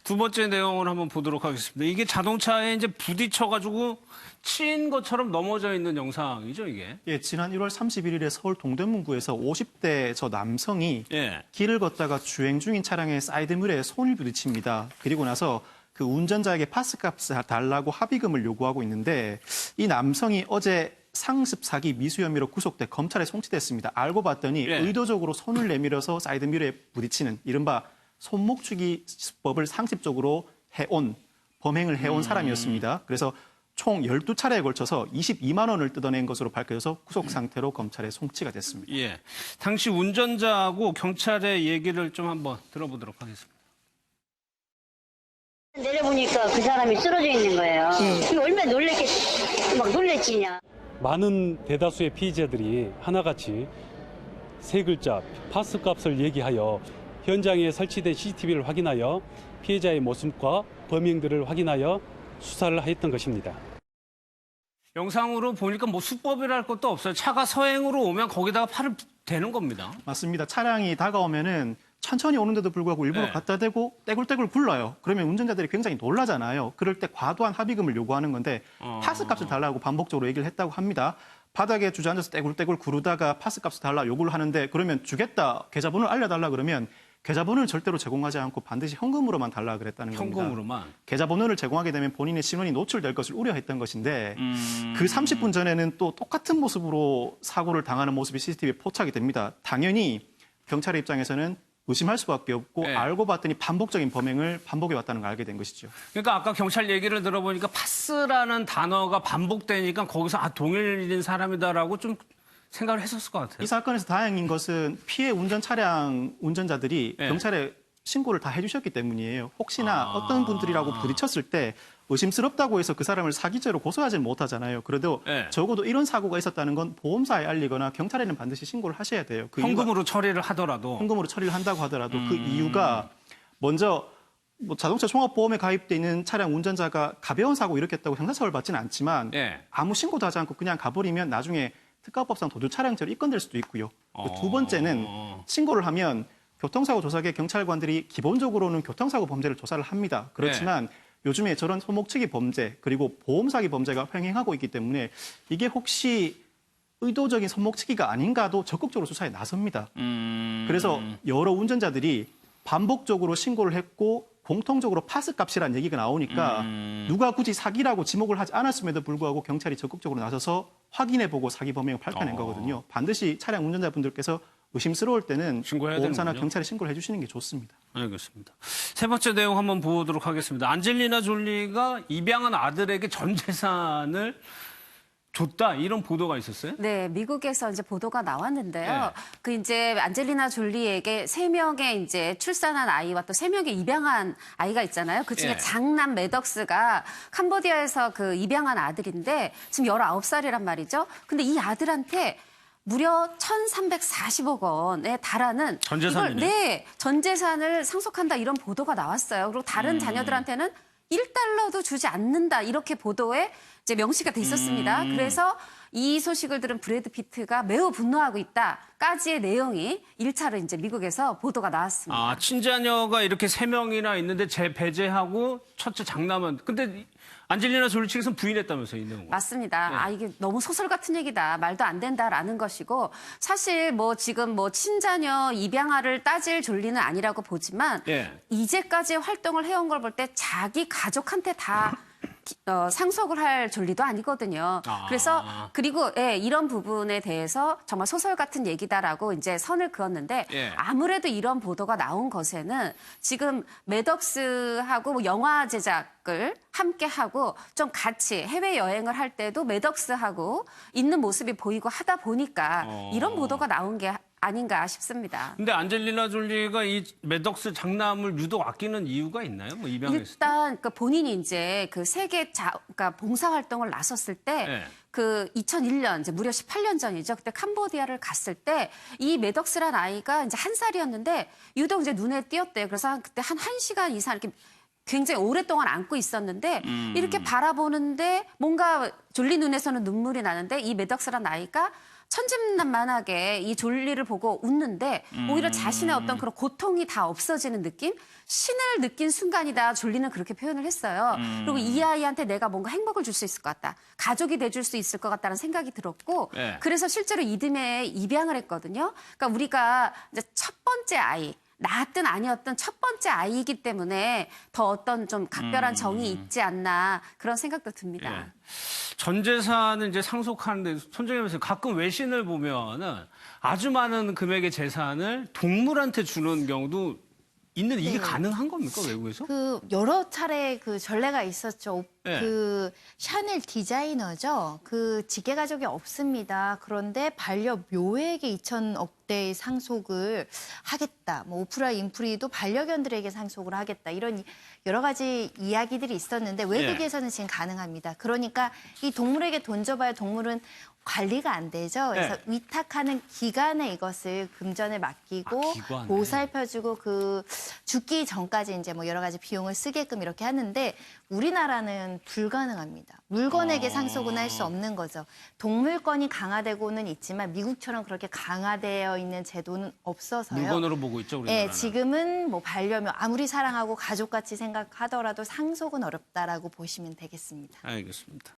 두 번째 내용을 한번 보도록 하겠습니다. 이게 자동차에 이제 부딪혀가지고 치인 것처럼 넘어져 있는 영상이죠, 이게? 예, 지난 1월 31일에 서울 동대문구에서 50대 저 남성이 예. 길을 걷다가 주행 중인 차량의 사이드미러에 손을 부딪힙니다. 그리고 나서 그 운전자에게 파스값을 달라고 합의금을 요구하고 있는데 이 남성이 어제 상습 사기 미수 혐의로 구속돼 검찰에 송치됐습니다. 알고 봤더니 예. 의도적으로 손을 내밀어서 사이드미러에 부딪히는 이른바 손목추기 수법을 상습적으로 범행을 해온 사람이었습니다. 그래서 총 12차례에 걸쳐서 22만 원을 뜯어낸 것으로 밝혀져서 구속 상태로 검찰에 송치가 됐습니다. 예. 당시 운전자하고 경찰의 얘기를 좀 한번 들어보도록 하겠습니다. 내려보니까 그 사람이 쓰러져 있는 거예요. 얼마나 놀랬지냐. 많은 대다수의 피의자들이 하나같이 세 글자 파스 값을 얘기하여 현장에 설치된 CCTV를 확인하여 피해자의 모습과 범행들을 확인하여 수사를 했던 것입니다. 영상으로 보니까 뭐 수법이랄 것도 없어요. 차가 서행으로 오면 거기다가 팔을 대는 겁니다. 맞습니다. 차량이 다가오면은 천천히 오는데도 불구하고 일부러 네. 갖다 대고 떼굴떼굴 굴러요. 그러면 운전자들이 굉장히 놀라잖아요. 그럴 때 과도한 합의금을 요구하는 건데 파스값을 달라고 반복적으로 얘기를 했다고 합니다. 바닥에 주저앉아서 떼굴떼굴 구르다가 파스값을 달라 요구를 하는데 그러면 주겠다, 계좌번호를 알려달라 그러면 계좌번호를 절대로 제공하지 않고 반드시 현금으로만 달라 그랬다는 겁니다. 현금으로만. 계좌번호를 제공하게 되면 본인의 신원이 노출될 것을 우려했던 것인데 그 30분 전에는 또 똑같은 모습으로 사고를 당하는 모습이 CCTV에 포착이 됩니다. 당연히 경찰의 입장에서는 의심할 수밖에 없고 네. 알고 봤더니 반복적인 범행을 반복해 왔다는 걸 알게 된 것이죠. 그러니까 아까 경찰 얘기를 들어보니까 파스라는 단어가 반복되니까 거기서 동일인 사람이다라고 좀 생각을 했었을 것 같아요. 이 사건에서 다행인 것은 피해 운전 차량 운전자들이 네. 경찰에 신고를 다 해주셨기 때문이에요. 혹시나 어떤 분들이라고 부딪혔을 때 의심스럽다고 해서 그 사람을 사기죄로 고소하지는 못하잖아요. 그래도 네. 적어도 이런 사고가 있었다는 건 보험사에 알리거나 경찰에는 반드시 신고를 하셔야 돼요. 그 현금으로 처리를 하더라도. 현금으로 처리를 한다고 하더라도 그 이유가 먼저 뭐 자동차 종합보험에 가입돼 있는 차량 운전자가 가벼운 사고 일으켰다고 형사처벌 받지는 않지만 네. 아무 신고도 하지 않고 그냥 가버리면 나중에 특가법상 도주 차량죄로 입건될 수도 있고요. 두 번째는 신고를 하면 교통사고 조사계 경찰관들이 기본적으로는 교통사고 범죄를 조사를 합니다. 그렇지만 요즘에 저런 손목치기 범죄 그리고 보험사기 범죄가 횡행하고 있기 때문에 이게 혹시 의도적인 손목치기가 아닌가도 적극적으로 수사에 나섭니다. 그래서 여러 운전자들이 반복적으로 신고를 했고 공통적으로 파스값이라는 얘기가 나오니까 누가 굳이 사기라고 지목을 하지 않았음에도 불구하고 경찰이 적극적으로 나서서 확인해보고 사기 범행을 밝혀낸 거거든요. 반드시 차량 운전자분들께서 의심스러울 때는 신고해야 보험사나 되는군요. 경찰에 신고를 해주시는 게 좋습니다. 알겠습니다. 세 번째 내용 한번 보도록 하겠습니다. 안젤리나 졸리가 입양한 아들에게 전 재산을 줬다 이런 보도가 있었어요? 네, 미국에서 이제 보도가 나왔는데요. 네. 그 이제 안젤리나 졸리에게 3명의 이제 출산한 아이와 또 3명의 입양한 아이가 있잖아요. 그 중에 네. 장남 매덕스가 캄보디아에서 그 입양한 아들인데 지금 19살이란 말이죠. 근데 이 아들한테 무려 1,340억 원에 달하는 전 재산이네. 네, 전 재산을 상속한다 이런 보도가 나왔어요. 그리고 다른 자녀들한테는 1달러도 주지 않는다 이렇게 보도에 이제 명시가 돼 있었습니다. 그래서 이 소식을 들은 브래드 피트가 매우 분노하고 있다까지의 내용이 1차로 이제 미국에서 보도가 나왔습니다. 아, 친자녀가 이렇게 3명이나 있는데 배제하고 첫째 장남은 근데 안젤리나 졸리 측에서는 부인했다면서요, 이 내용을. 맞습니다. 네. 아, 이게 너무 소설 같은 얘기다. 말도 안 된다라는 것이고 사실 뭐 지금 뭐 친자녀 입양아를 따질 졸리는 아니라고 보지만 예. 이제까지 활동을 해온 걸 볼 때 자기 가족한테 다 상속을 할 졸리도 아니거든요. 그래서 그리고 예, 이런 부분에 대해서 정말 소설 같은 얘기다라고 이제 선을 그었는데 예. 아무래도 이런 보도가 나온 것에는 지금 매덕스하고 뭐 영화 제작을 함께 하고 좀 같이 해외 여행을 할 때도 매덕스하고 있는 모습이 보이고 하다 보니까 이런 보도가 나온 게 아닌가 싶습니다. 근데 안젤리나 졸리가 이 매덕스 장남을 유독 아끼는 이유가 있나요? 뭐 입양했을 때? 일단 그 본인이 이제 그 세계 그러니까 봉사 활동을 나섰을 때 네. 그 2001년 이제 무려 18년 전이죠. 그때 캄보디아를 갔을 때 이 매덕스란 아이가 이제 1살이었는데 유독 이제 눈에 띄었대요. 그래서 그때 한 1시간 이상 이렇게 굉장히 오랫동안 안고 있었는데 이렇게 바라보는데 뭔가 졸리 눈에서는 눈물이 나는데 이 매덕스란 아이가 천진난만하게 이 졸리를 보고 웃는데 오히려 자신의 어떤 그런 고통이 다 없어지는 느낌? 신을 느낀 순간이다. 졸리는 그렇게 표현을 했어요. 그리고 이 아이한테 내가 뭔가 행복을 줄 수 있을 것 같다. 가족이 돼줄 수 있을 것 같다는 생각이 들었고 네. 그래서 실제로 이듬해 입양을 했거든요. 그러니까 우리가 이제 첫 번째 아이 낳았든 아니었든 첫 번째 아이이기 때문에 더 어떤 좀 각별한 정이 있지 않나 그런 생각도 듭니다. 예. 전 재산을 이제 상속하는데 손정혜 선생 가끔 외신을 보면은 아주 많은 금액의 재산을 동물한테 주는 경우도 있는데 이게 네. 가능한 겁니까 외국에서? 그 여러 차례 그 전례가 있었죠. 네. 그 샤넬 디자이너죠. 그 직계 가족이 없습니다. 그런데 반려묘에게 2천억 대의 상속을 하겠다. 뭐 오프라 인프리도 반려견들에게 상속을 하겠다. 이런 여러 가지 이야기들이 있었는데 외국에서는 지금 가능합니다. 그러니까 이 동물에게 돈 줘봐야 동물은 관리가 안 되죠. 그래서 네. 위탁하는 기관에 이것을 금전을 맡기고 기관에. 보살펴주고 그 죽기 전까지 이제 뭐 여러 가지 비용을 쓰게끔 이렇게 하는데 우리나라는 불가능합니다. 물건에게 상속은 할 수 없는 거죠. 동물권이 강화되고는 있지만 미국처럼 그렇게 강화되어 있는 제도는 없어서요. 물건으로 보고 있죠 우리나라는. 네, 지금은 뭐 반려묘 아무리 사랑하고 가족같이 생각하더라도 상속은 어렵다라고 보시면 되겠습니다. 알겠습니다.